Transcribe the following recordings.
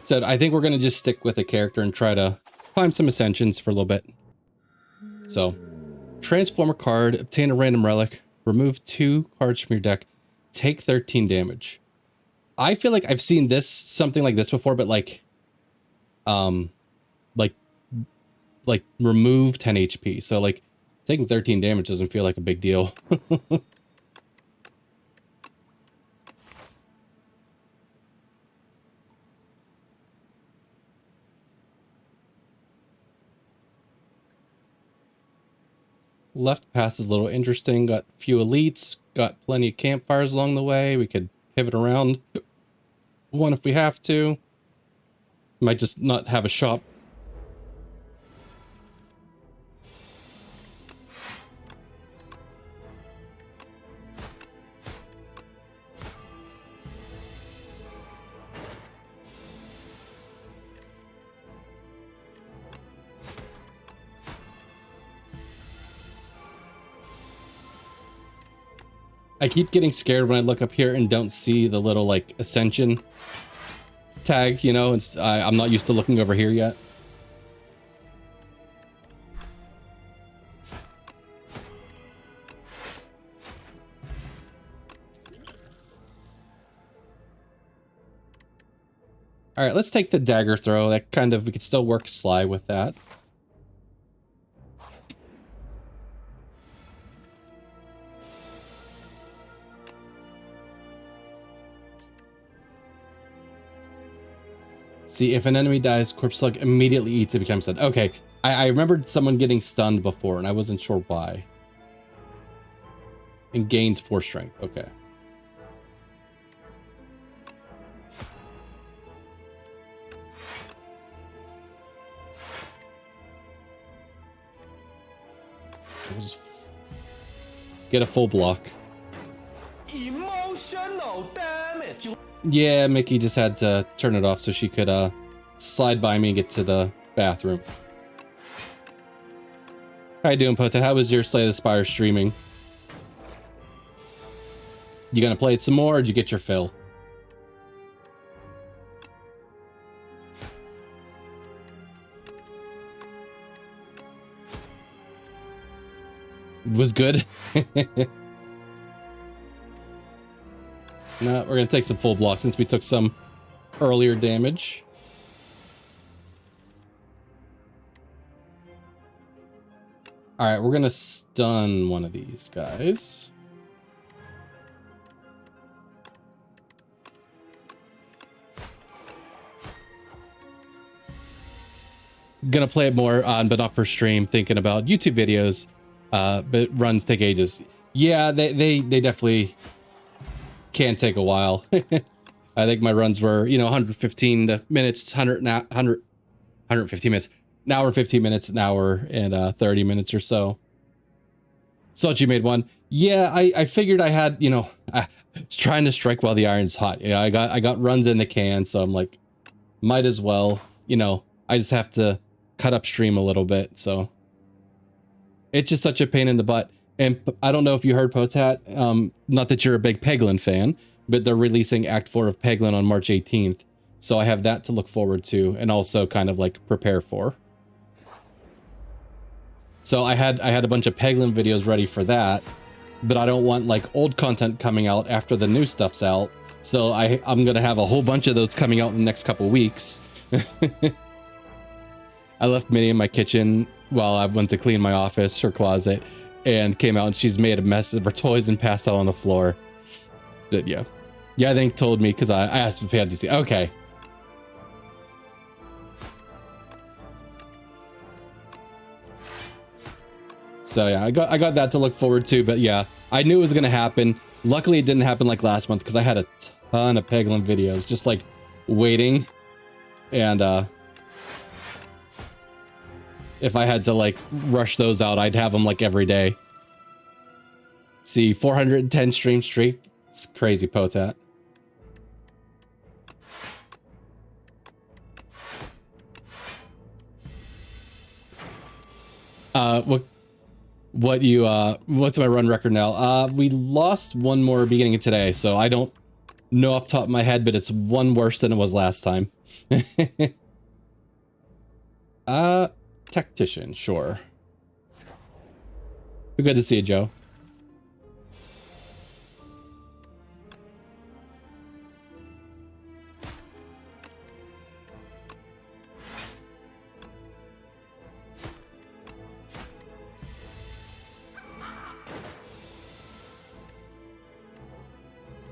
So I think we're going to just stick with a character and try to climb some ascensions for a little bit. So, transform a card, obtain a random relic, remove 2 cards from your deck, take 13 damage. I feel like I've seen something like this before, but like remove 10 HP. So like taking 13 damage doesn't feel like a big deal. Left path is a little interesting. Got few elites, got plenty of campfires along the way. We could pivot around one if we have to. Might just not have a shop. I keep getting scared when I look up here and don't see the little like Ascension tag, you know, I'm not used to looking over here yet. All right, let's take the dagger throw. That kind of, we could still work Sly with that. See, if an enemy dies, Corpse Slug immediately eats it, becomes stunned. Okay, I remembered someone getting stunned before, and I wasn't sure why. And gains 4 strength. Okay. We'll just get a full block. Emotional damage. Yeah, Mickey just had to turn it off so she could slide by me and get to the bathroom. How you doing, Pota? How was your Slay the Spire streaming? You gonna play it some more, or did you get your fill? It was good. No, we're gonna take some full blocks since we took some earlier damage. All right, we're gonna stun one of these guys. Gonna play it more on, but not for stream. Thinking about YouTube videos, but runs take ages. Yeah, they definitely can take a while. I think my runs were, you know, 115 minutes, 115 minutes, an hour, 15 minutes, an hour, and 30 minutes or so. Thought you made one. Yeah, I figured I had, you know, I was trying to strike while the iron's hot. Yeah, I got runs in the can, so I'm like, might as well, you know, I just have to cut upstream a little bit, so. It's just such a pain in the butt. And I don't know if you heard, Potat, not that you're a big Peglin fan, but they're releasing Act 4 of Peglin on March 18th. So I have that to look forward to and also kind of like prepare for. So I had a bunch of Peglin videos ready for that, but I don't want like old content coming out after the new stuff's out. So I'm going to have a whole bunch of those coming out in the next couple weeks. I left Minnie in my kitchen while I went to clean my office, her closet, and came out and she's made a mess of her toys and passed out on the floor. But yeah. Yeah, I think told me because I asked if he had to see. Okay. So yeah, I got that to look forward to, but yeah, I knew it was gonna happen. Luckily it didn't happen like last month because I had a ton of Peglin videos just like waiting. And if I had to like rush those out, I'd have them like every day. See, 410 stream streak. It's crazy, Potat. What's my run record now? We lost one more beginning of today, so I don't know off the top of my head, but it's one worse than it was last time. Tactician, sure. Good to see you, Joe.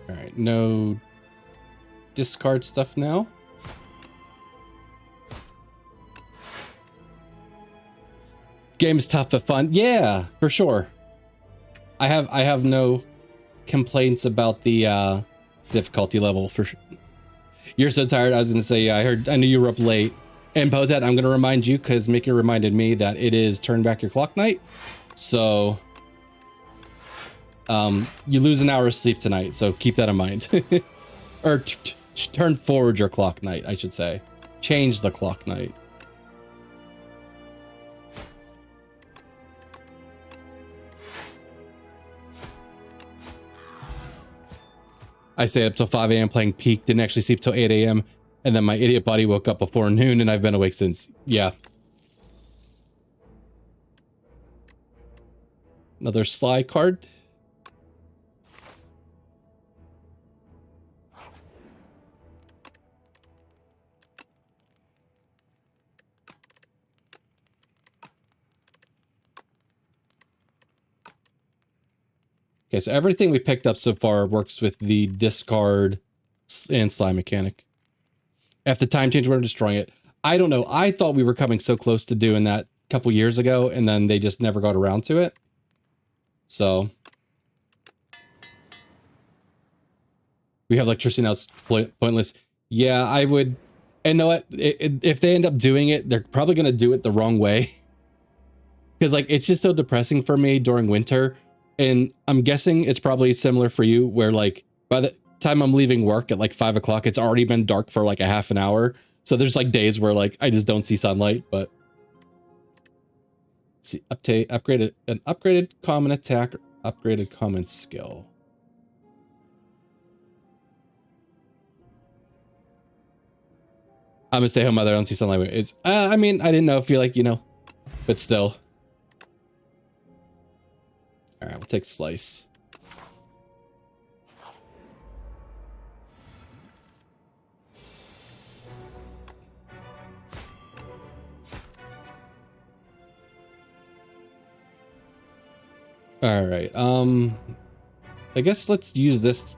All right, no discard stuff now. Game's tough but fun. Yeah, for sure. I have no complaints about the difficulty level for sure. You're so tired. I was gonna say, yeah, I knew you were up late. And Potet, I'm gonna remind you because Mickey reminded me that it is turn back your clock night. So you lose an hour of sleep tonight, so keep that in mind. Or turn forward your clock night, I should say. Change the clock night. I stayed up till 5 a.m. playing Peak, didn't actually sleep till 8 a.m. And then my idiot body woke up before noon and I've been awake since. Yeah. Another Sly card. Okay, so everything we picked up so far works with the discard and Sly mechanic. If the time change, we're destroying it. I don't know. I thought we were coming so close to doing that a couple years ago, and then they just never got around to it. So we have electricity now. It's pointless. Yeah, I would. And know what? If they end up doing it, they're probably going to do it the wrong way. Because like it's just so depressing for me during winter. And I'm guessing it's probably similar for you where like by the time I'm leaving work at like 5 o'clock, it's already been dark for like a half an hour. So there's like days where like I just don't see sunlight, but let's see, upgraded common attack, upgraded common skill. I'm a stay-home mother, I don't see sunlight. It's I mean, I didn't know if you like, you know, but still. All right, we'll take Slice. All right, I guess let's use this.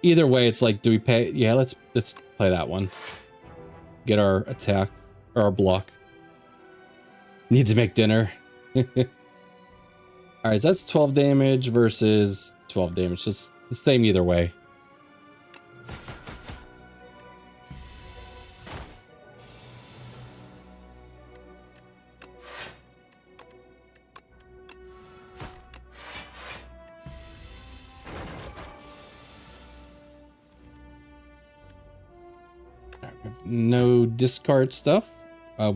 Either way, it's like, do we pay? Yeah, let's play that one. Get our attack or our block. Need to make dinner. All right, so that's 12 damage versus 12 damage. Just the same either way. No discard stuff. I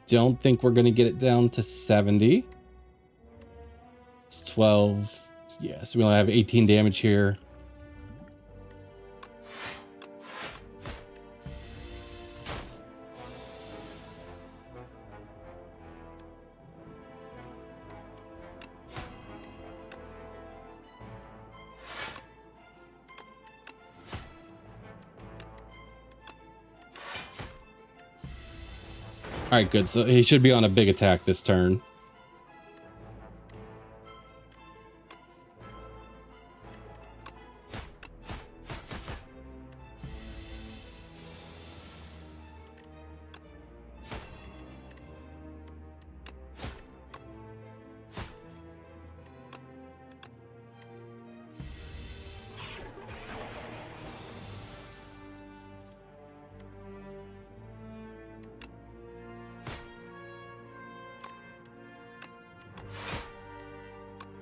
don't think we're gonna get it down to 70. It's 12. Yeah, so we only have 18 damage here. All right, good. So he should be on a big attack this turn.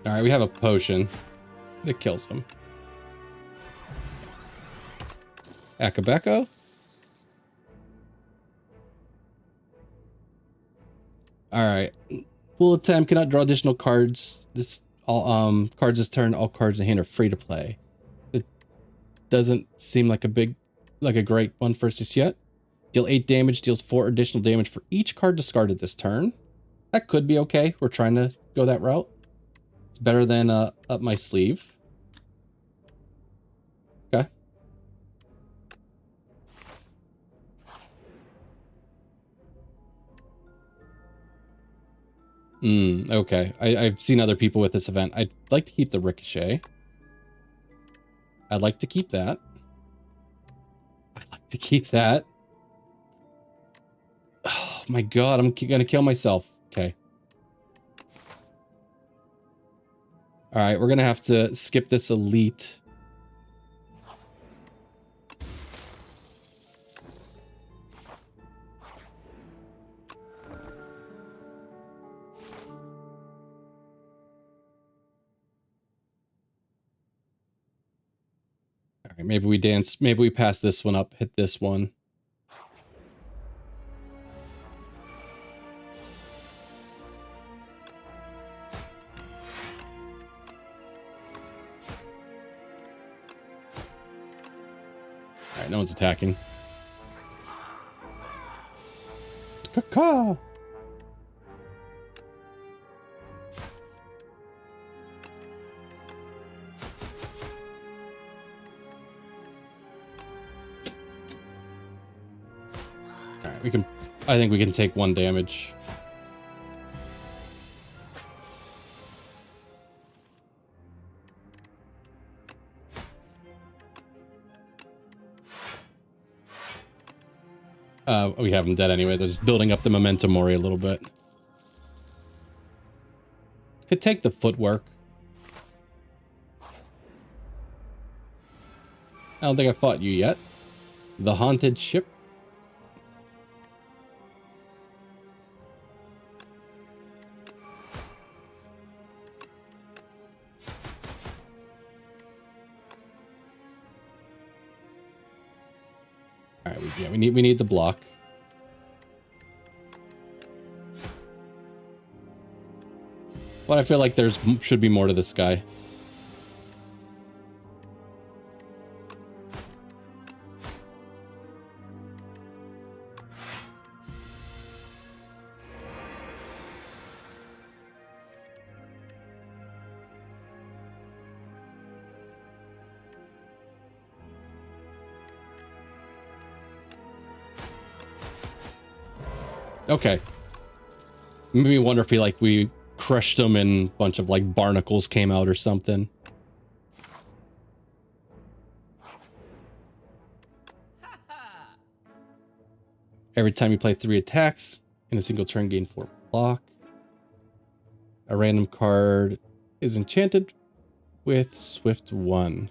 All right, we have a potion that kills him. Akabeko. All right. Full attempt cannot draw additional cards. Cards this turn. All cards in hand are free to play. doesn't seem like a great one for us just yet. Deal 8 damage, deals 4 additional damage for each card discarded this turn. That could be okay. We're trying to go that route. It's better than up my sleeve. Okay. Okay. I've seen other people with this event. I'd like to keep the ricochet. I'd like to keep that. I'd like to keep that. Oh my god, I'm gonna kill myself. Okay. Alright, we're gonna have to skip this elite. Alright, maybe we dance, maybe we pass this one up, hit this one. Alright, no one's attacking. Caw-caw! Alright, we can... I think we can take 1 damage. We have him dead anyways. I'm just building up the momentum mori a little bit. Could take the footwork. I don't think I fought you yet. The haunted ship. All right, yeah, we need the block. But I feel like there's should be more to this guy. Okay. Made me wonder if we crushed him and a bunch of like barnacles came out or something. Every time you play 3 attacks in a single turn, gain 4 block. A random card is enchanted with Swift 1.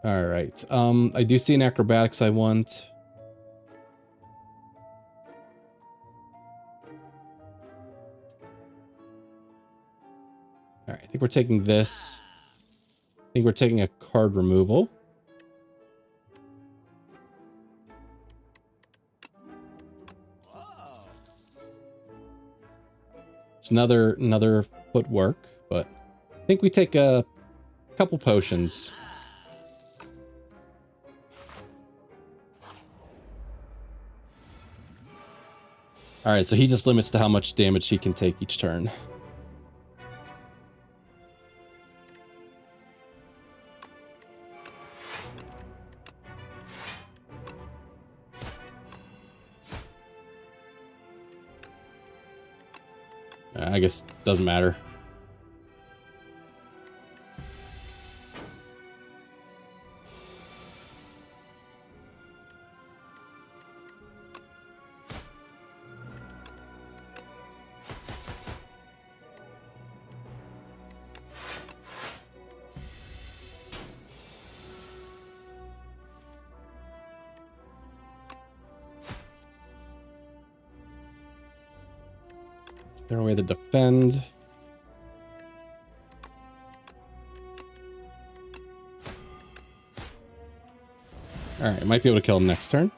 All right. I do see an acrobatics I want. All right. I think we're taking this. I think we're taking a card removal. It's another footwork, but I think we take a couple potions. All right, so he just limits to how much damage he can take each turn. I guess it doesn't matter. Throw away the defend. Alright, might be able to kill him next turn.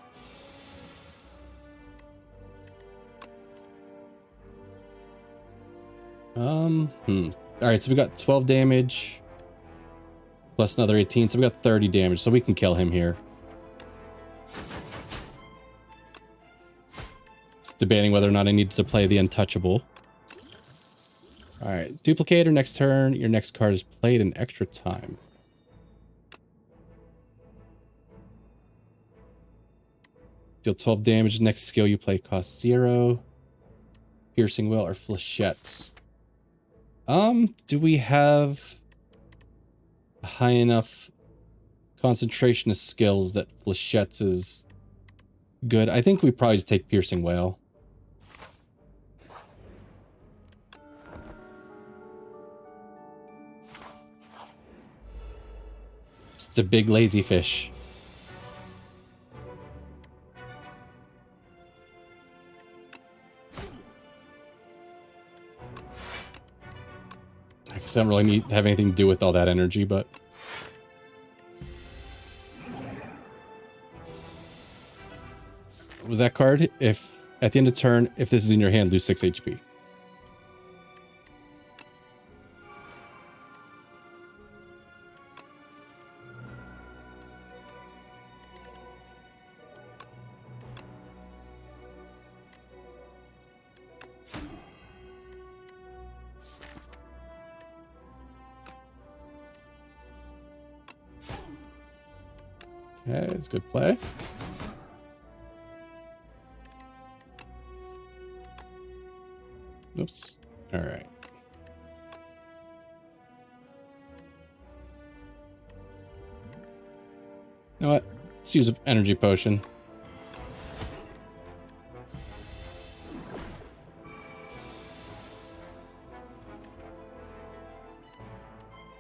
All right, so we got 12 damage plus another 18, so we got 30 damage, so we can kill him here. It's debating whether or not I need to play the untouchable. All right, duplicator next turn. Your next card is played in extra time. Deal 12 damage. Next skill you play costs 0. Piercing will or flechettes. Do we have a high enough concentration of skills that flechettes is good? I think we probably just take piercing whale. It's the big lazy fish. I guess I don't really have anything to do with all that energy, but... What was that card? If at the end of turn, if this is in your hand, lose 6 HP. Okay, it's good play. Oops. All right. You know what? Let's use an energy potion.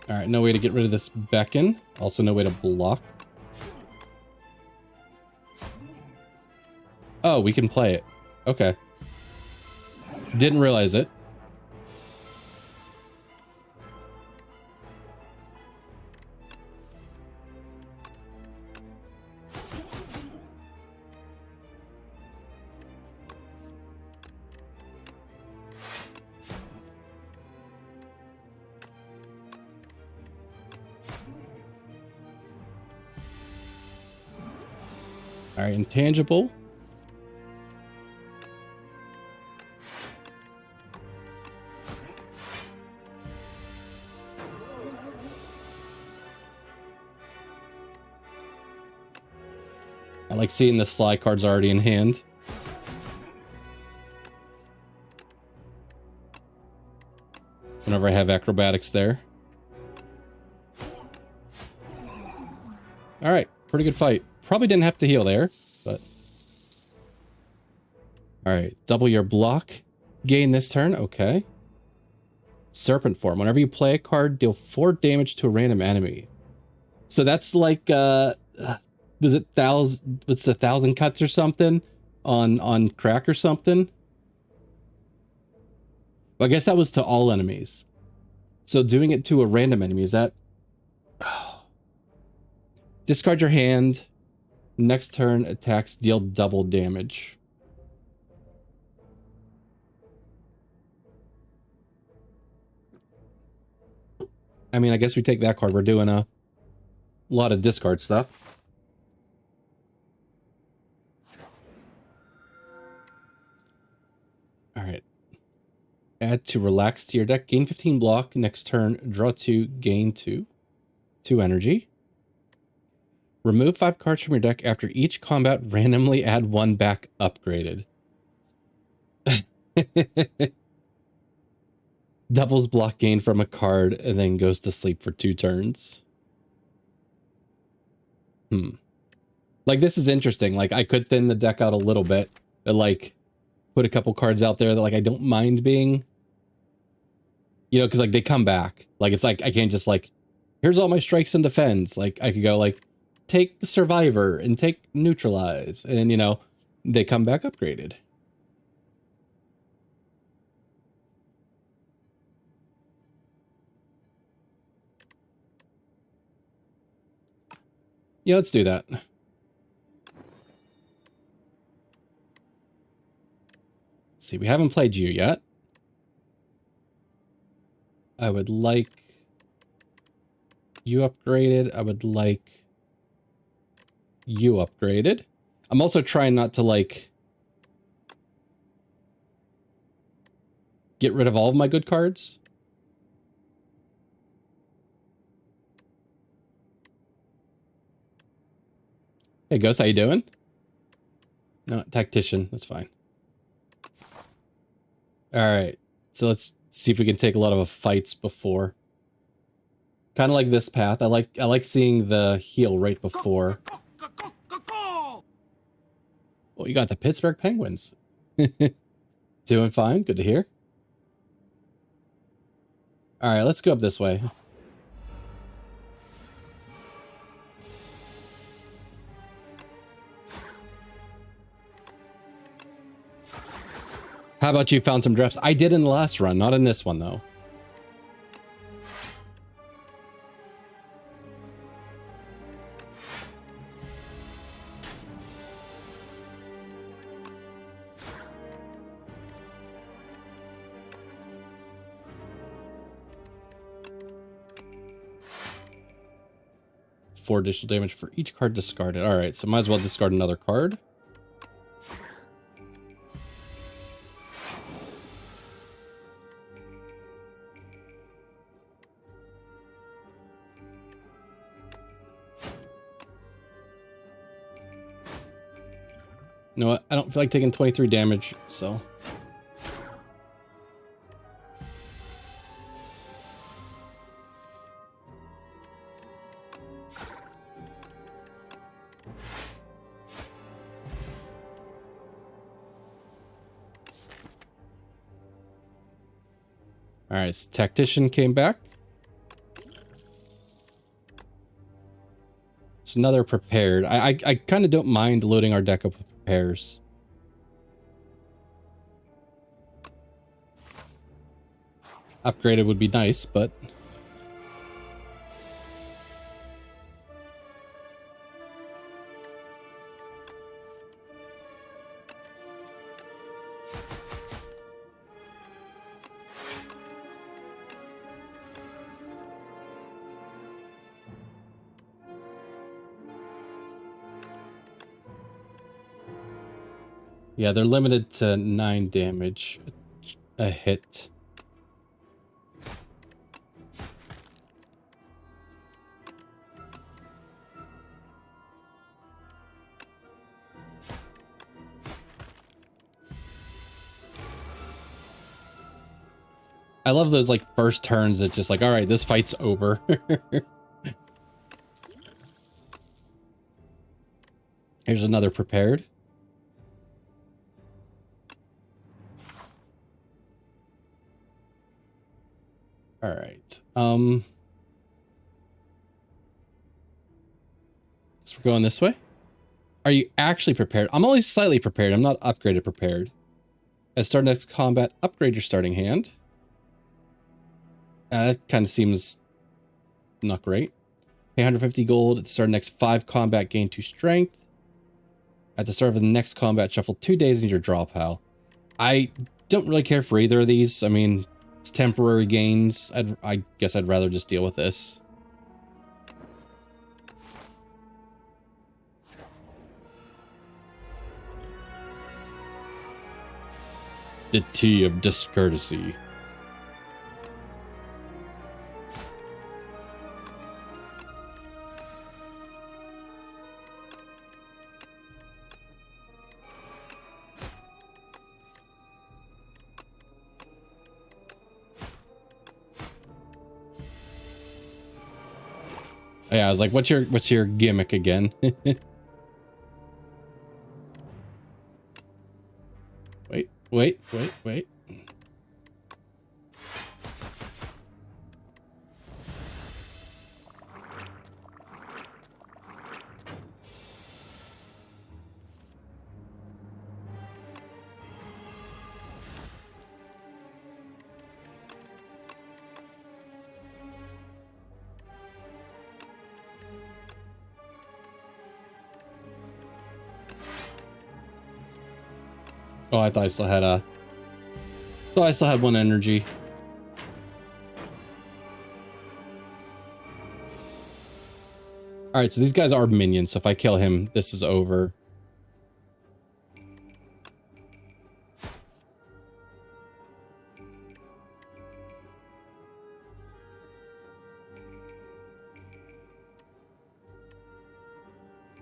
All right, no way to get rid of this beacon. Also no way to block. Oh, we can play it. Okay. Didn't realize it. All right, intangible. I like seeing the Sly cards already in hand. Whenever I have acrobatics there. All right, pretty good fight. Probably didn't have to heal there, but... All right, double your block. Gain this turn, okay. Serpent form. Whenever you play a card, deal 4 damage to a random enemy. So that's like, was it what's the 1,000 cuts or something on crack or something? Well, I guess that was to all enemies. So doing it to a random enemy, is that... Oh. Discard your hand. Next turn, attacks deal double damage. I mean, I guess we take that card. We're doing a lot of discard stuff. All right. Add to relax to your deck. Gain 15 block. Next turn, draw 2, gain 2. 2 energy. Remove 5 cards from your deck after each combat. Randomly add 1 back upgraded. Doubles block gain from a card and then goes to sleep for 2 turns. Like, this is interesting. Like, I could thin the deck out a little bit, but like put a couple cards out there that like I don't mind being, you know, because like they come back. Like, it's like I can't just like, here's all my strikes and defense. Like, I could go like take survivor and take neutralize, and you know, they come back upgraded. Yeah, let's do that. Let's see, we haven't played you yet. I would like you upgraded. I would like you upgraded. I'm also trying not to like get rid of all of my good cards. Hey Ghost, how you doing? No, tactician, that's fine. All right, so let's see if we can take a lot of fights before. Kind of like this path. I like seeing the heal right before. Well, you got the Pittsburgh Penguins. Doing fine. Good to hear. All right, let's go up this way. How about you found some drafts? I did in the last run, not in this one though. Four additional damage for each card discarded. All right, so might as well discard another card. You know what? I don't feel like taking 23 damage, so. All right, so Tactician came back. It's another prepared. I kind of don't mind loading our deck up with prepares. Upgraded would be nice, but yeah, they're limited to 9 damage a hit. I love those like first turns that just like, all right, this fight's over. Here's another prepared. All right. So we're going this way. Are you actually prepared? I'm only slightly prepared. I'm not upgraded prepared. At start next combat, upgrade your starting hand. That kind of seems not great. Pay 150 gold. At the start of next 5 combat, gain 2 strength. At the start of the next combat, shuffle 2 days into your draw pile. I don't really care for either of these. I mean, it's temporary gains. I guess I'd rather just deal with this. The tea of discourtesy. Yeah, I was like, what's your gimmick again? Wait. Oh, I thought I still had one energy. All right, so these guys are minions. So if I kill him, this is over.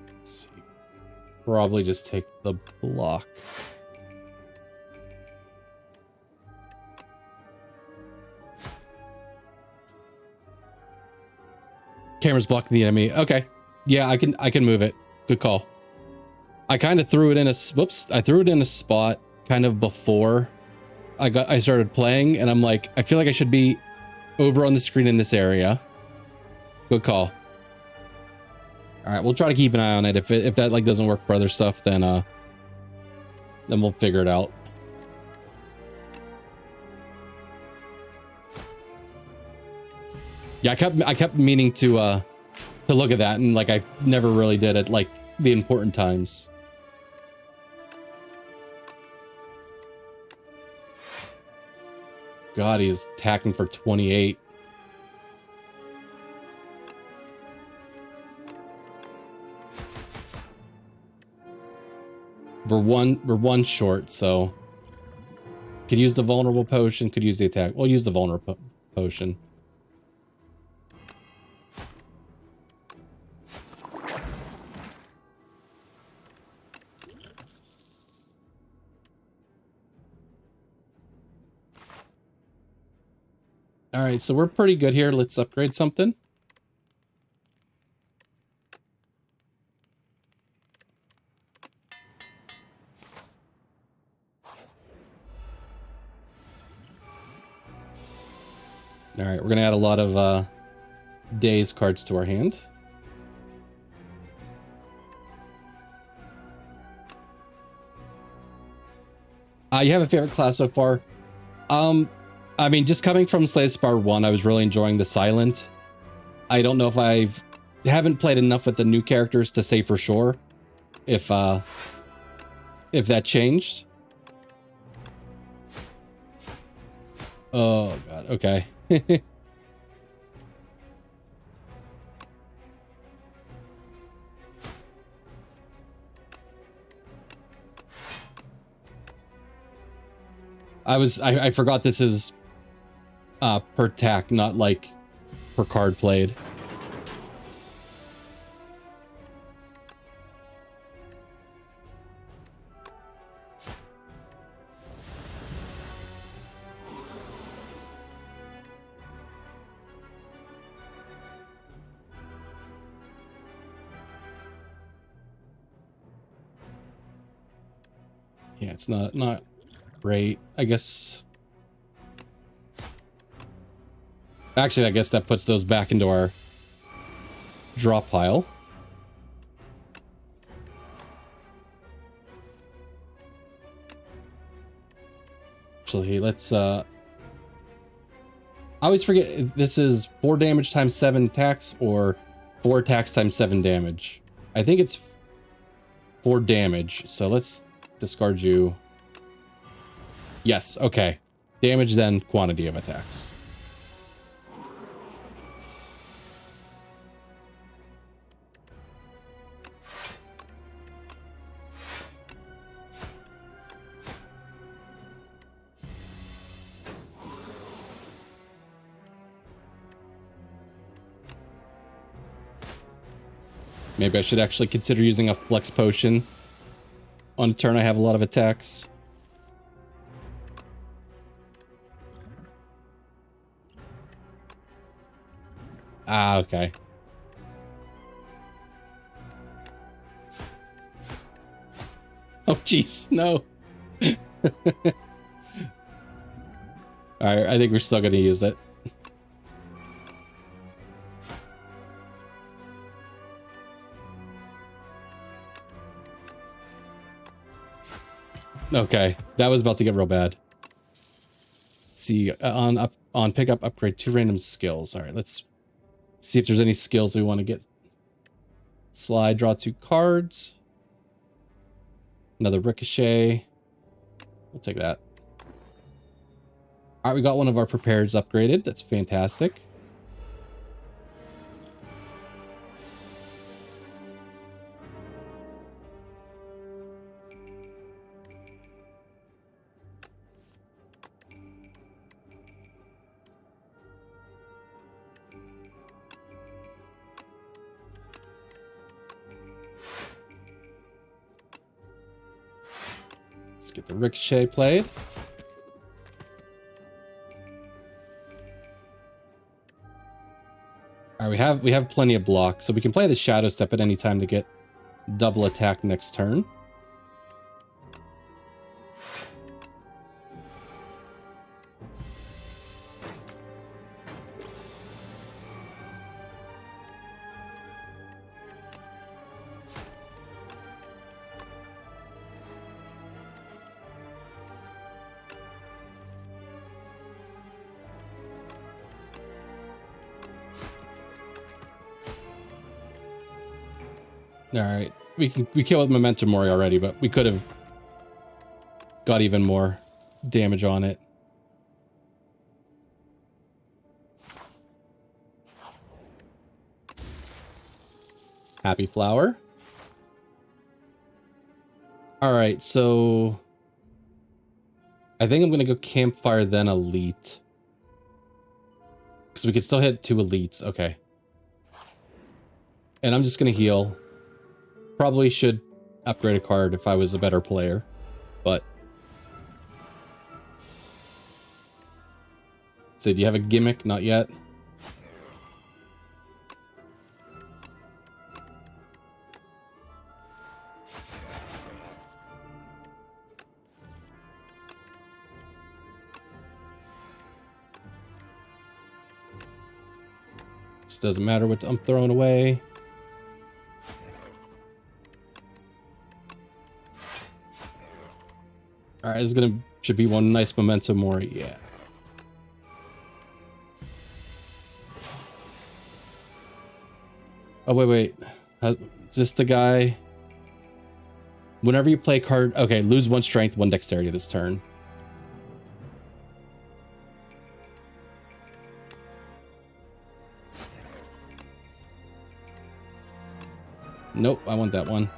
Let's see. Probably just take the block. Camera's blocking the enemy. Okay. Yeah, I can move it. Good call. I kind of threw it in a I threw it in a spot kind of before I started playing, and I'm like, I feel like I should be over on the screen in this area. Good call. All right, we'll try to keep an eye on it. If that like doesn't work for other stuff, then we'll figure it out. Yeah, I kept meaning to look at that, and like I never really did it like the important times. God, he's attacking for 28. We're one short, so could use the vulnerable potion, could use the attack. We'll use the vulnerable potion. All right, so we're pretty good here. Let's upgrade something. All right, we're gonna add a lot of days cards to our hand. You have a favorite class so far? I mean, just coming from Slay the Spire 1, I was really enjoying the Silent. I don't know if haven't played enough with the new characters to say for sure if that changed. Oh god, okay. I forgot this is per tack, not like per card played. Yeah, it's not great, I guess. Actually, I guess that puts those back into our draw pile. Actually, let's I always forget, this is 4 damage times 7 attacks or 4 attacks times 7 damage. I think it's 4 damage, so let's discard you. Yes, okay. Damage, then quantity of attacks. Maybe I should actually consider using a flex potion. On a turn I have a lot of attacks. Ah, okay. Oh, jeez, no. Alright, I think we're still gonna use it. Okay, that was about to get real bad. Let's see, on pickup, upgrade 2 random skills. All right, let's see if there's any skills we want to get. Slide, draw 2 cards. Another ricochet. We'll take that. All right, we got one of our prepareds upgraded. That's fantastic. Let's get the Ricochet played. All right, we have plenty of block, so we can play the Shadow Step at any time to get double attack next turn. All right, we killed Memento Mori already, but we could have got even more damage on it. Happy Flower. All right, so I think I'm gonna go Campfire then Elite, because we could still hit 2 elites. Okay, and I'm just gonna heal. Probably should upgrade a card if I was a better player, but so do you have a gimmick? Not yet. This doesn't matter what I'm throwing away. All right, this is should be one nice Memento Mori, yeah. Oh, wait. Is this the guy? Whenever you play a card, okay, lose 1 strength, 1 dexterity this turn. Nope, I want that one.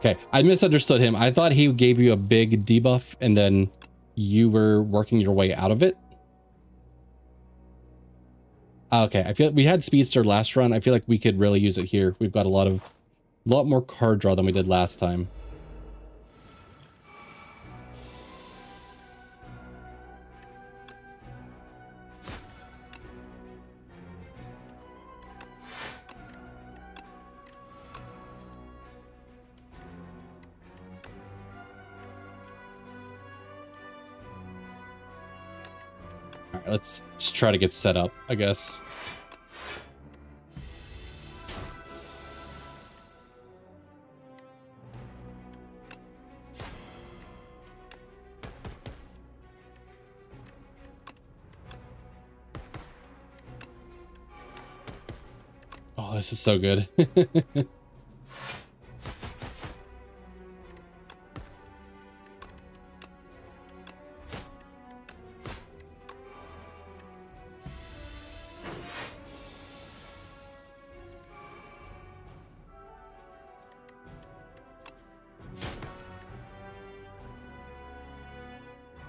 Okay, I misunderstood him. I thought he gave you a big debuff and then you were working your way out of it. Okay, I feel like we had Speedster last run. I feel like we could really use it here. We've got a lot more card draw than we did last time. All right, let's just try to get set up, I guess. Oh, this is so good.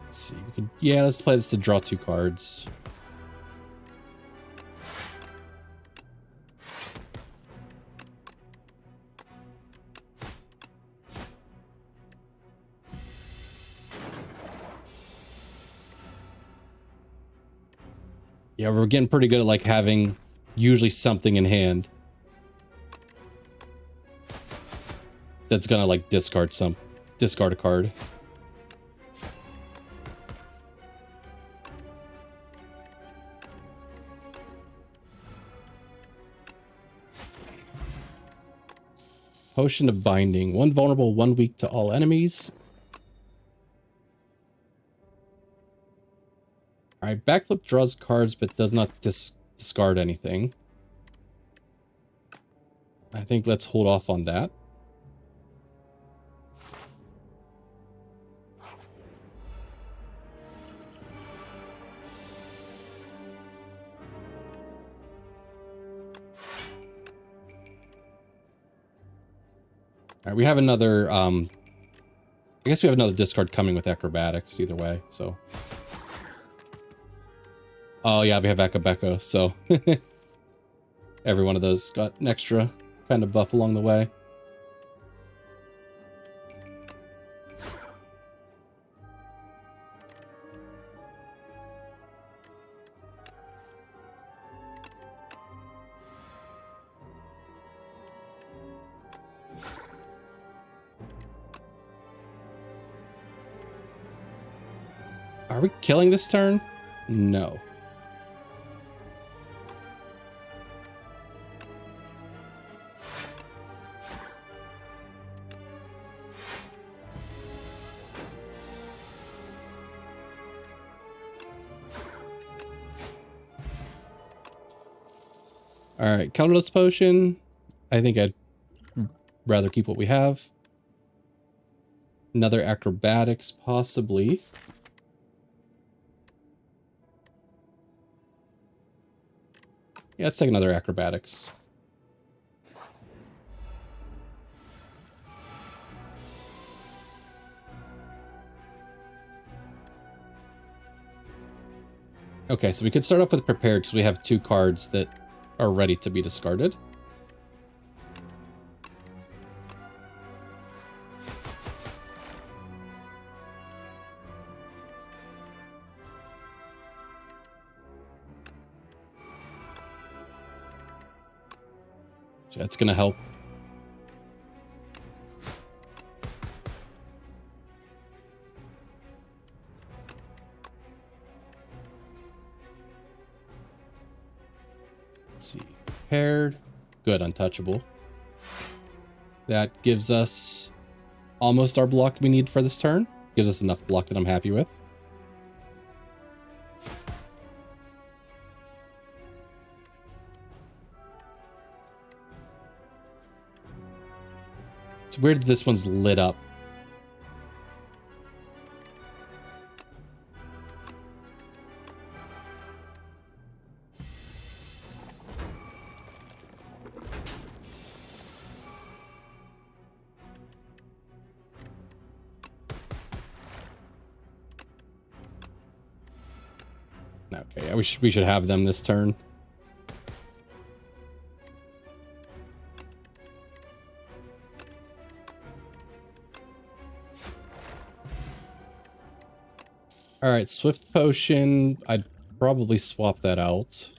Let's see, we could, yeah, let's play this to draw 2 cards. Yeah, we're getting pretty good at like having usually something in hand that's gonna like discard a card. Potion of Binding. 1 vulnerable, 1 weak to all enemies. Alright, backflip draws cards but does not discard anything. I think let's hold off on that. Alright, we have another, I guess we have another discard coming with Acrobatics either way, so. Oh yeah, we have Akabeko, so. Every one of those got an extra kind of buff along the way. Are we killing this turn? No. All right, colorless potion. I think I'd rather keep what we have. Another acrobatics, possibly. Yeah, let's take another acrobatics. Okay, so we could start off with prepared because we have 2 cards that are ready to be discarded. That's gonna help. Let's see. Prepared. Good, untouchable. That gives us almost our block we need for this turn. Gives us enough block that I'm happy with. It's weird that this one's lit up. Okay, we should have them this turn. All right, Swift Potion. I'd probably swap that out.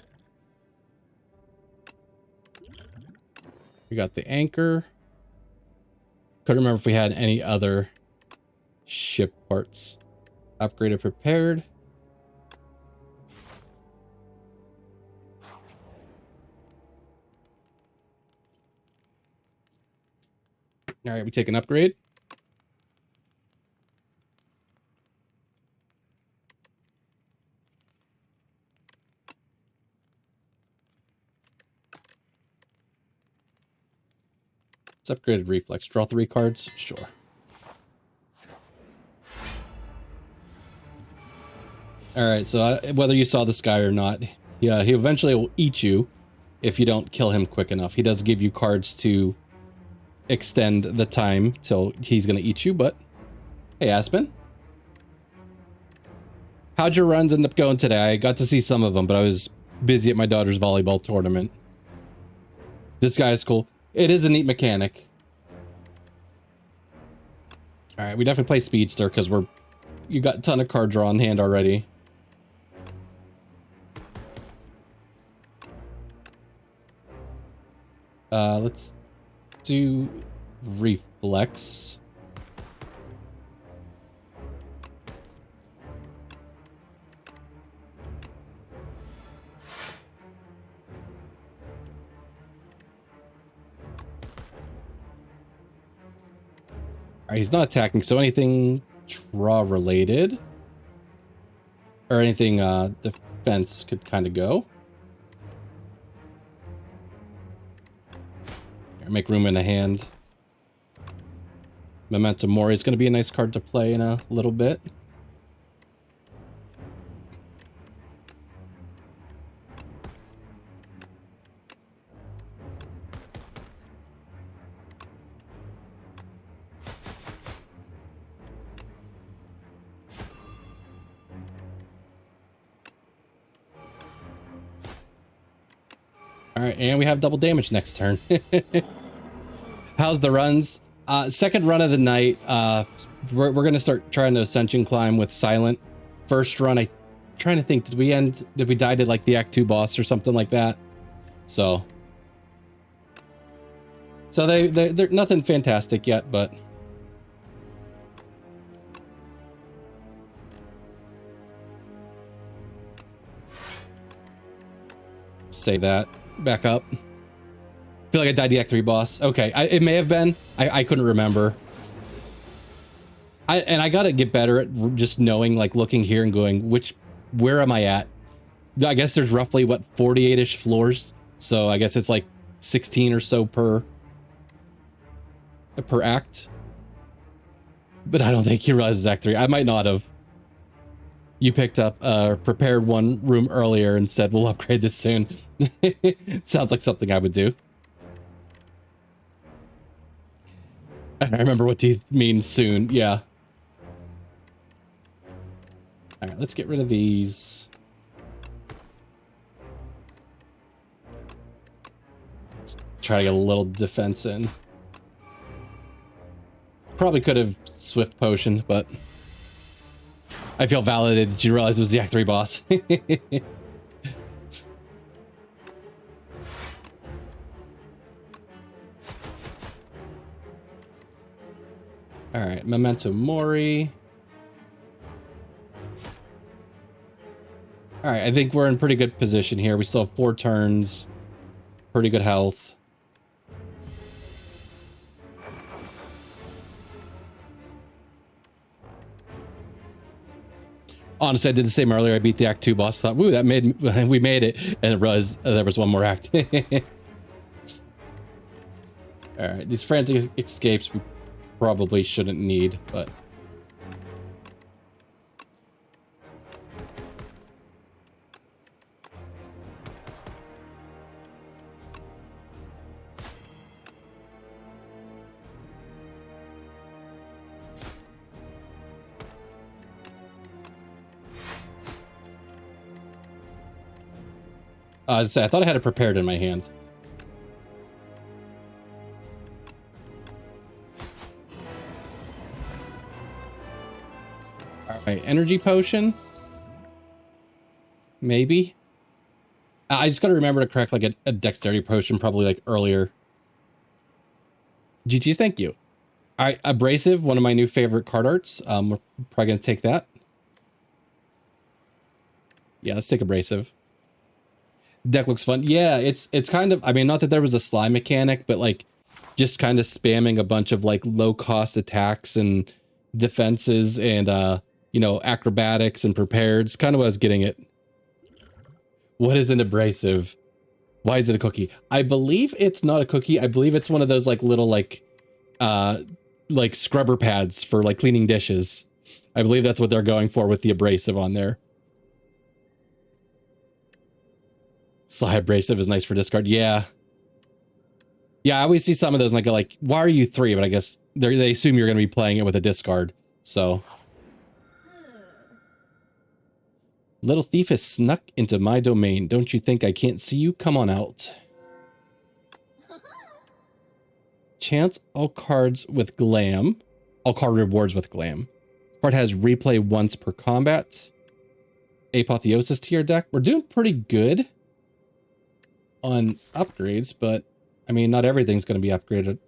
We got the Anchor. Couldn't remember if we had any other ship parts. Upgraded Prepared. All right, we take an upgrade. It's upgraded reflex. Draw 3 cards. Sure. All right, so whether you saw this guy or not, yeah, he eventually will eat you if you don't kill him quick enough. He does give you cards to extend the time till he's gonna eat you, but hey, Aspen. How'd your runs end up going today? I got to see some of them, but I was busy at my daughter's volleyball tournament. This guy is cool. It is a neat mechanic. All right, we definitely play Speedster because you got a ton of card draw on hand already. Let's do Reflex. Alright, he's not attacking, so anything draw related or anything defense could kind of go. Make room in the hand. Memento Mori is going to be a nice card to play in a little bit. All All right, and we have double damage next turn. How's the runs? Second run of the night. We're gonna start trying to Ascension climb with Silent. First run, trying to think, did we die to like the Act 2 boss or something like that? So they're nothing fantastic yet, but say that. Back up. Feel like I died the Act 3 boss. Okay, it may have been. I couldn't remember. I gotta get better at just knowing, like looking here and going, where am I at? I guess there's roughly what 48-ish floors, so I guess it's like 16 or so per act. But I don't think he realizes Act 3. I might not have. You picked up prepared one room earlier and said we'll upgrade this soon. Sounds like something I would do. I remember what teeth means soon. Yeah. All right, let's get rid of these. Let's try to get a little defense in. Probably could have Swift Potion, but I feel validated. Did you realize it was the Act 3 boss? All right, Memento Mori. All right, I think we're in pretty good position here. We still have 4 turns. Pretty good health. Honestly, I did the same earlier. I beat the Act 2 boss. Thought, woo, we made it. And it was, there was one more act. All right, these frantic escapes we probably shouldn't need, but I thought I had it prepared in my hand. All right, energy potion. Maybe. I just got to remember to crack like a dexterity potion, probably like earlier. GG's, thank you. All right, abrasive, one of my new favorite card arts. We're probably gonna take that. Yeah, let's take abrasive. Deck looks fun. Yeah, it's kind of, I mean, not that there was a slime mechanic, but like just kind of spamming a bunch of like low cost attacks and defenses and you know, acrobatics and prepared. It's kind of what I was getting at. What is an abrasive? Why is it a cookie? I believe it's not a cookie. I believe it's one of those like little like scrubber pads for like cleaning dishes. I believe that's what they're going for with the abrasive on there. Sly abrasive is nice for discard. Yeah. Yeah, I always see some of those and I go like, why are you 3? But I guess they assume you're going to be playing it with a discard. So. Little thief has snuck into my domain. Don't you think I can't see you? Come on out. Chance all cards with glam. All card rewards with glam. Card has replay once per combat. Apotheosis to your deck. We're doing pretty good on upgrades, but I mean, not everything's going to be upgraded.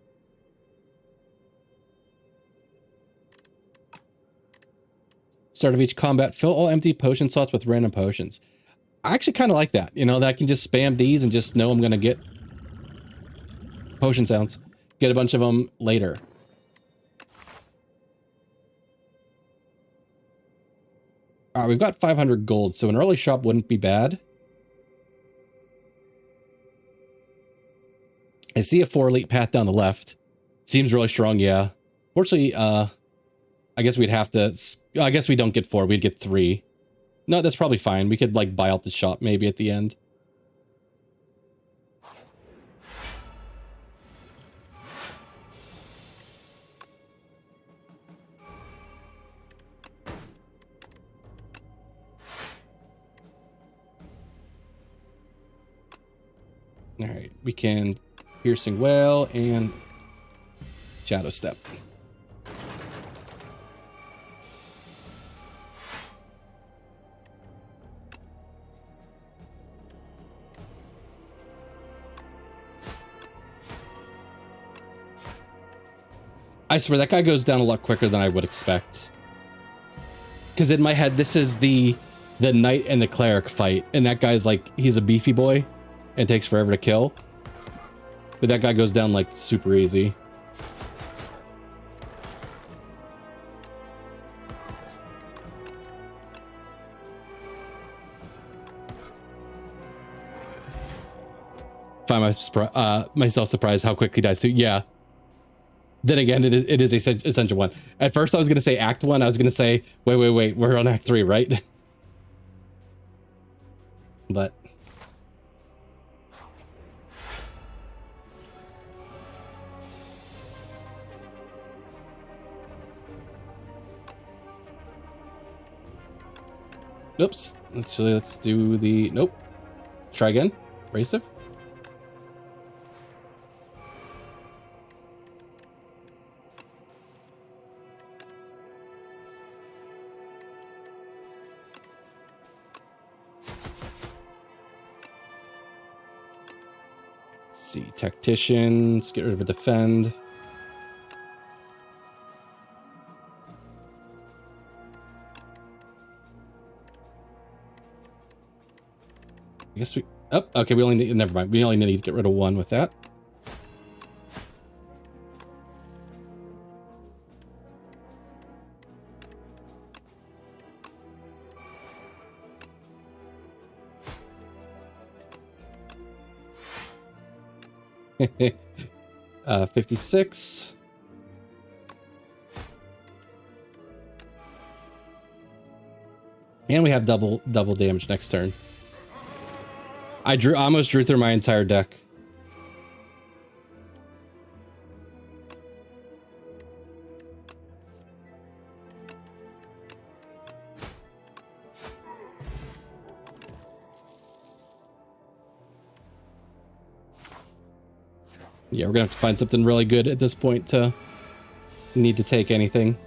Start of each combat, fill all empty potion slots with random potions. I actually kind of like that, you know, that I can just spam these and just know I'm going to get potion sounds. Get a bunch of them later. All right, we've got 500 gold, so an early shop wouldn't be bad. I see a 4 elite path down the left. Seems really strong, yeah. Fortunately, I guess we'd have to, I guess we don't get 4, we'd get 3. No, that's probably fine. We could like buy out the shop maybe at the end. All right, we can piercing wail and shadow step. I swear that guy goes down a lot quicker than I would expect. Because in my head, this is the knight and the cleric fight, and that guy's like, he's a beefy boy and takes forever to kill. But that guy goes down like super easy. Find myself surprised how quickly he dies too. Yeah. Then again, it is Ascension 1. At first I was going to say Act 1. I was going to say, wait, we're on Act 3, right? But oops. Let's do the nope. Try again. Abrasive. Let's see, tactician. Let's get rid of a defend. I guess we. Oh, okay. We only need. Never mind. We only need to get rid of one with that. Uh, 56. And we have double damage next turn. I almost drew through my entire deck. Yeah, we're gonna have to find something really good at this point to need to take anything.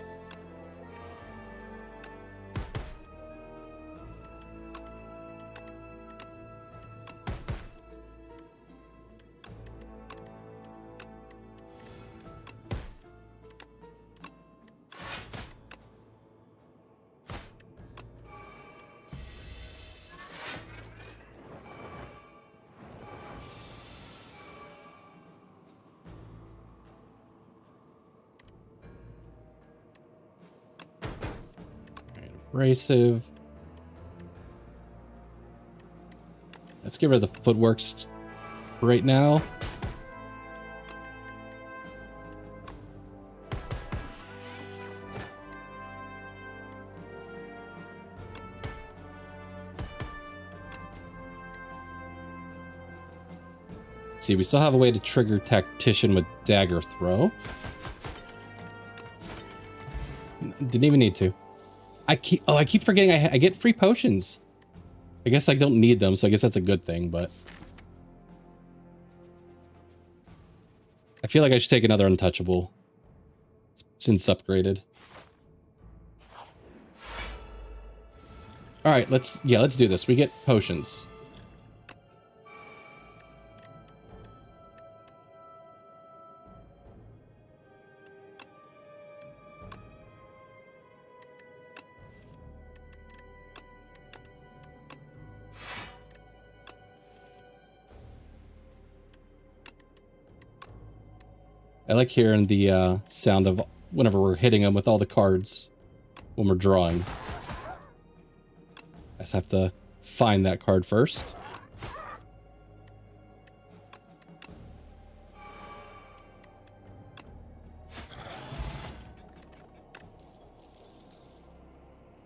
Abrasive. Let's get rid of the footworks right now. Let's see, we still have a way to trigger tactician with dagger throw. Didn't even need to. I keep forgetting I get free potions. I guess I don't need them, so I guess that's a good thing, but I feel like I should take another untouchable since upgraded. All right, let's do this. We get potions. I like hearing the sound of whenever we're hitting them with all the cards when we're drawing. I just have to find that card first.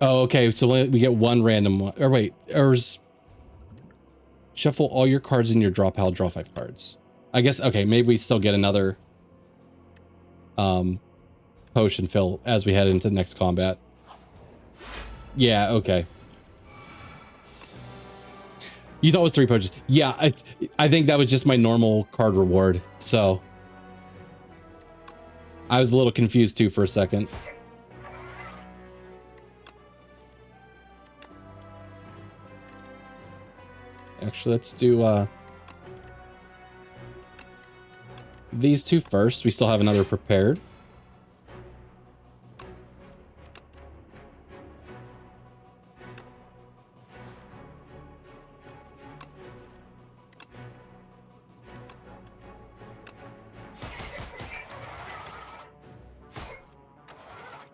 Oh, okay. So we get one random one. Or wait, shuffle all your cards in your draw pile, draw 5 cards. I guess, okay, maybe we still get another potion fill as we head into the next combat. Yeah, okay. You thought it was 3 poaches. Yeah, I think that was just my normal card reward. So I was a little confused too for a second. Actually, let's do these two first. We still have another prepared.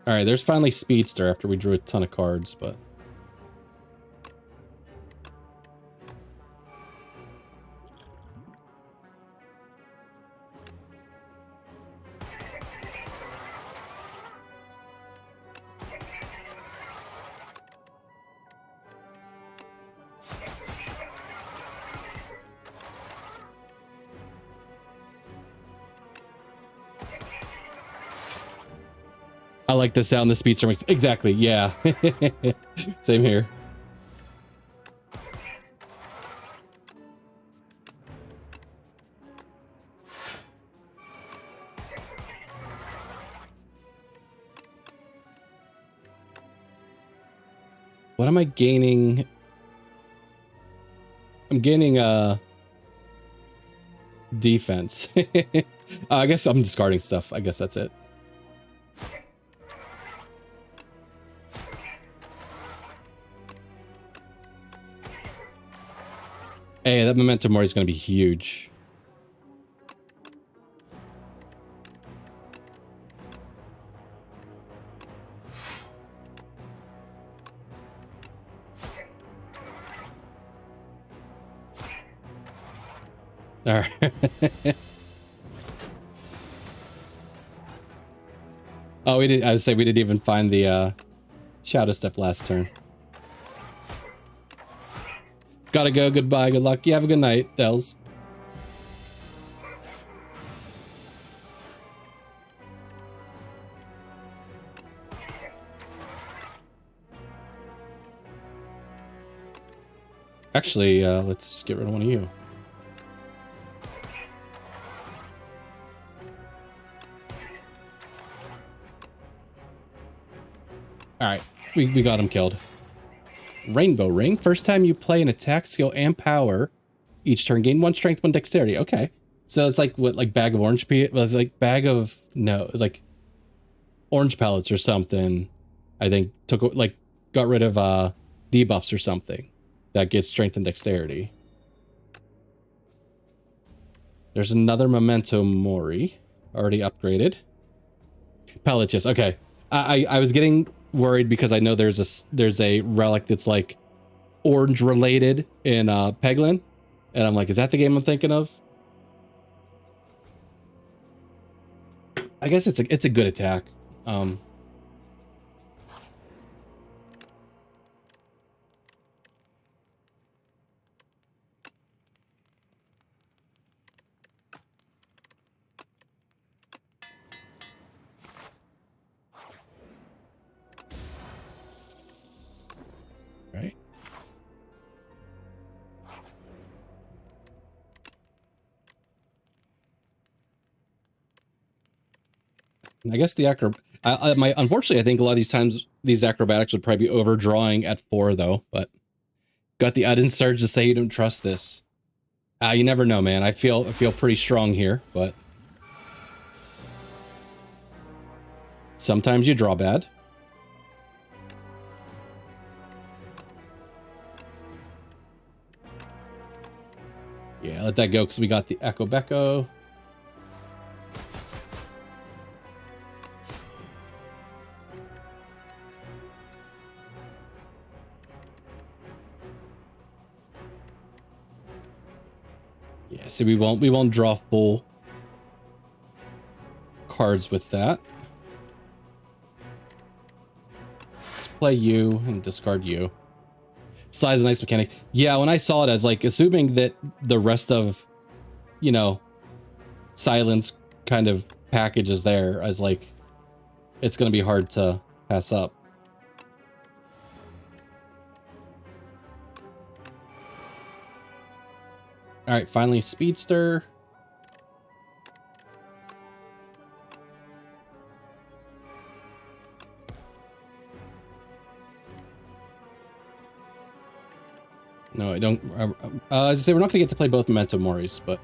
All right, there's finally Speedster after we drew a ton of cards, but... I like the sound the Speedster makes. Exactly, yeah. Same here. What am I gaining? I'm gaining defense. I guess I'm discarding stuff. I guess that's it. Hey, that Memento Mori is going to be huge. All right. Oh, we didn't. I would say we didn't even find the Shadow Step last turn. Gotta go. Goodbye. Good luck. You have a good night, Dells. Actually, let's get rid of one of you. All right, we got him killed. Rainbow Ring. First time you play an attack, skill, and power each turn, gain 1 strength, 1 dexterity. Okay. So it's like what, like bag of orange peel? It was like bag of, no, it was like orange pellets or something. I think took, like, got rid of debuffs or something that gets strength and dexterity. There's another Memento Mori already upgraded. Pellet chest. Okay. I was getting worried because I know there's a relic that's like orange related in Peglin, and I'm like, is that the game I'm thinking of? I guess it's a good attack. Right. I guess the unfortunately, I think a lot of these times these acrobatics would probably be overdrawing at 4 though, but got the Udden Surge to say you don't trust this. You never know, man. I feel pretty strong here, but sometimes you draw bad. Yeah, let that go because we got the Echo Becco. Yeah, so we won't draw full cards with that. Let's play you and discard you. Size a nice mechanic. Yeah, when I saw it, I was like, assuming that the rest of, you know, Silence kind of package is there, I was like, it's going to be hard to pass up. All right, finally speedster. No, I don't. As I say, we're not gonna get to play both Memento Moris, but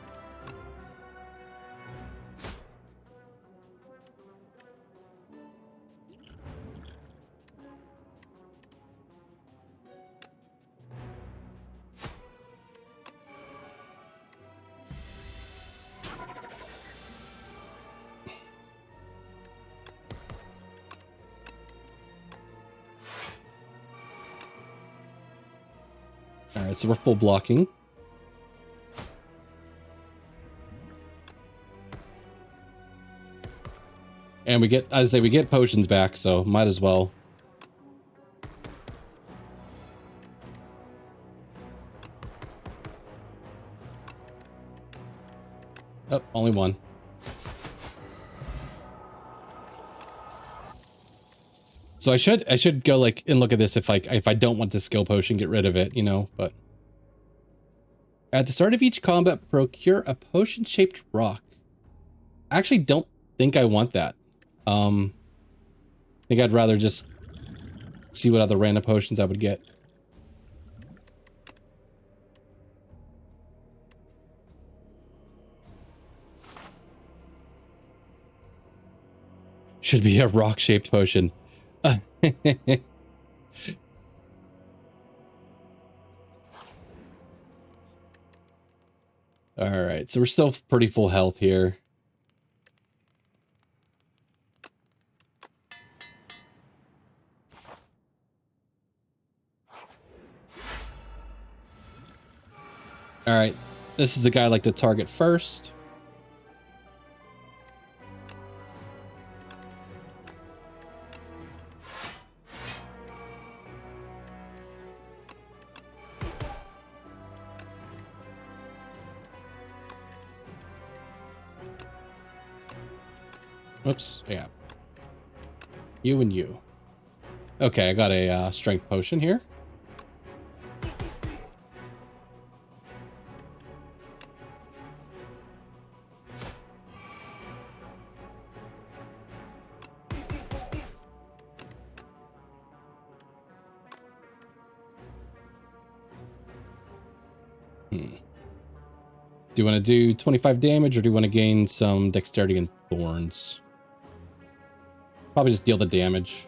all right. So we're full blocking. And we get, as I say, we get potions back, so might as well. Oh, only one. So I should go like and look at this if I don't want the skill potion, get rid of it, you know, but at the start of each combat, procure a potion-shaped rock. I actually don't think I want that. I think I'd rather just see what other random potions I would get. Should be a rock-shaped potion. Alright, so we're still pretty full health here. Alright, this is the guy I like to target first. Oops, yeah. You and you. Okay, I got a strength potion here. Do you want to do 25 damage or do you want to gain some dexterity and thorns? Probably just deal the damage.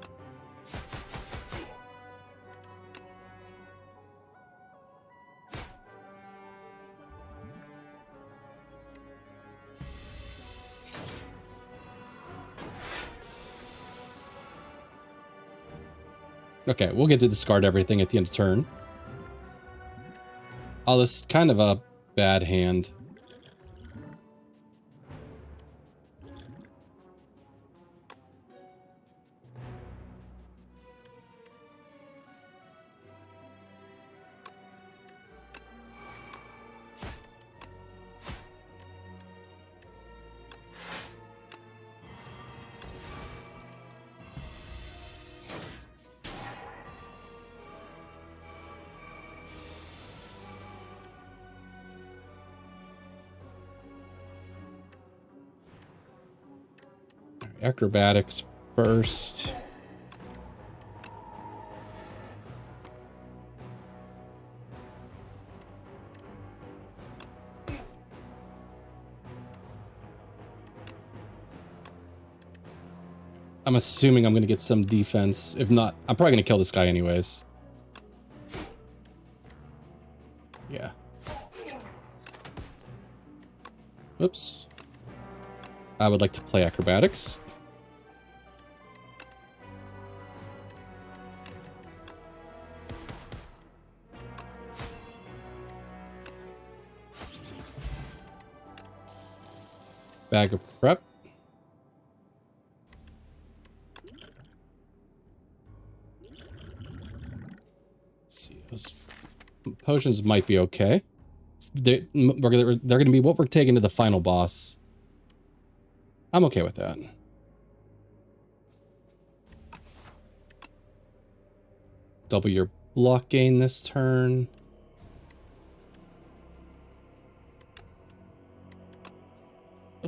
Okay, we'll get to discard everything at the end of turn. Oh, this is kind of a bad hand. Acrobatics first. I'm assuming I'm going to get some defense. If not, I'm probably going to kill this guy anyways. Yeah. Oops. I would like to play acrobatics. Bag of prep. Let's see. Those potions might be okay. They're going to be what we're taking to the final boss. I'm okay with that. Double your block gain this turn.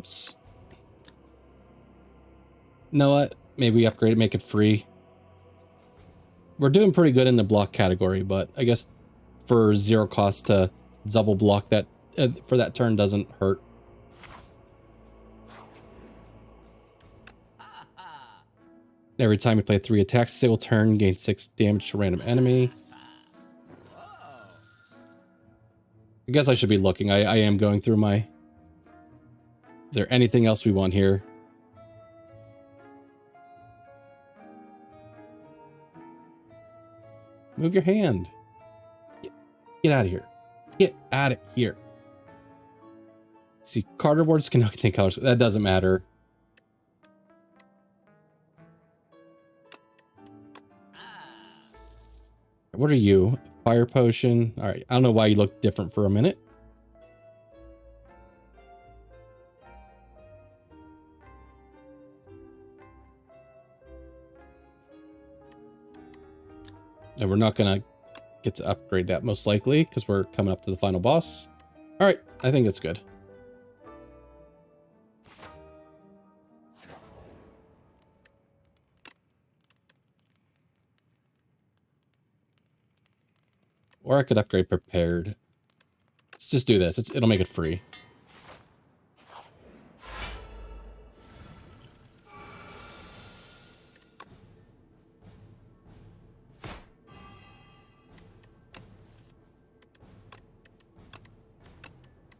Oops. Know what? Maybe we upgrade it, make it free. We're doing pretty good in the block category, but I guess for 0 cost to double block that for that turn doesn't hurt. Every time you play 3 attacks, single turn, gain 6 damage to random enemy. I guess I should be looking. I am going through my... Is there anything else we want here? Move your hand. Get out of here. Get out of here. See, card rewards can contain colors. That doesn't matter. What are you? Fire potion. All right. I don't know why you look different for a minute. And we're not going to get to upgrade that most likely because we're coming up to the final boss. All right. I think it's good. Or I could upgrade prepared. Let's just do this. It'll make it free.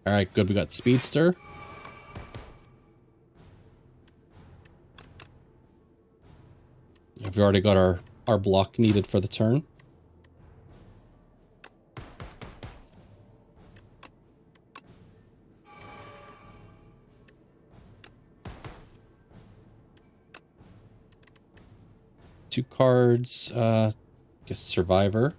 All right, good. We got Speedster. We've already got our block needed for the turn. Two cards, guess Survivor.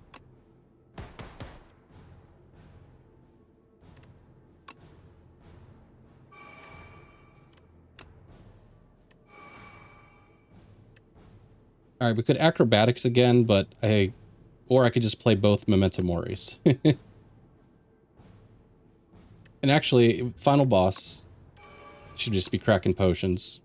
All right, we could Acrobatics again, but or I could just play both Memento Moris. And actually, final boss should just be cracking potions.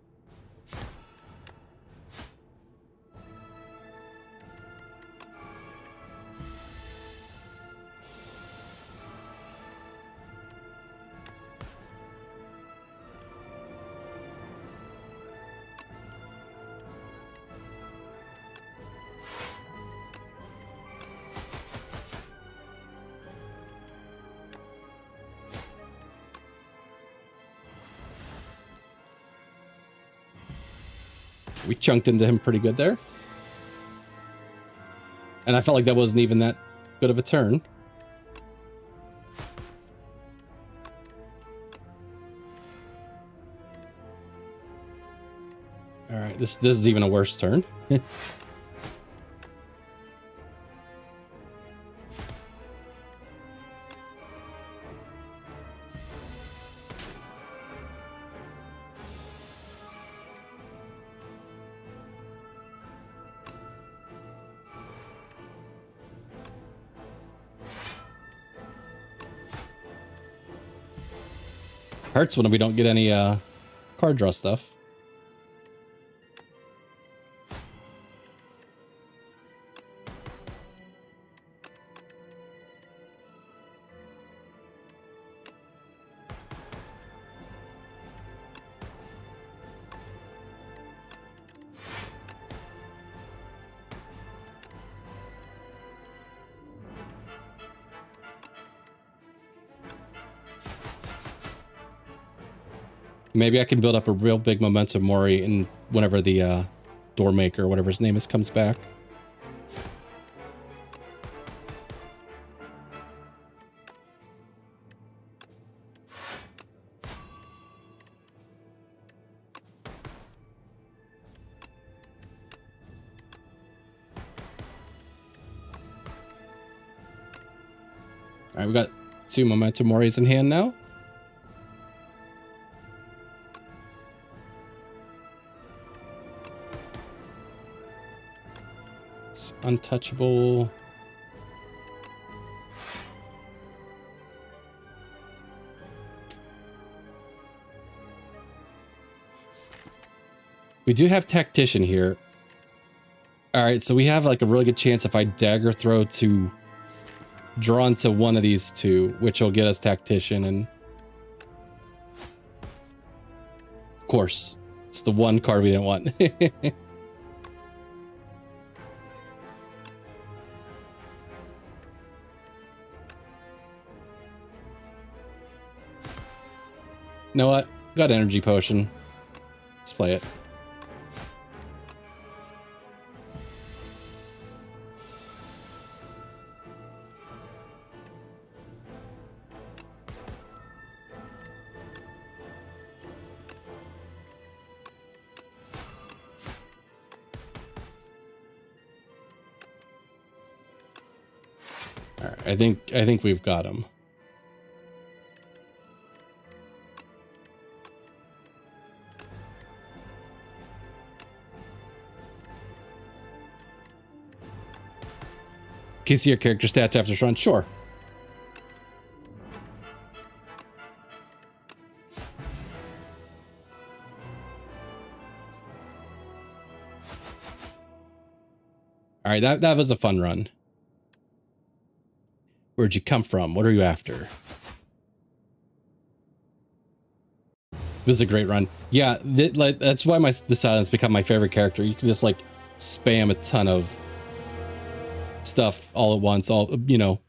We chunked into him pretty good there. And I felt like that wasn't even that good of a turn. All right, this is even a worse turn. Hurts when we don't get any card draw stuff. Maybe I can build up a real big Memento Mori and whenever the Doormaker, whatever his name is, comes back. All right, we got 2 Memento Moris in hand now. Untouchable. We do have Tactician here. All right, so we have like a really good chance if I dagger throw to draw into one of these two, which will get us Tactician, and of course, it's the one card we didn't want. You know what? Got energy potion. Let's play it. All right, I think we've got him. Can you see your character stats after this run? Sure. All right, that was a fun run. Where'd you come from? What are you after? It was a great run. Yeah, that's why the Silence become my favorite character. You can just like spam a ton of stuff all at once, you know.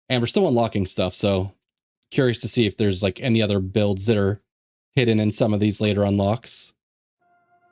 And we're still unlocking stuff, so curious to see if there's like any other builds that are hidden in some of these later unlocks.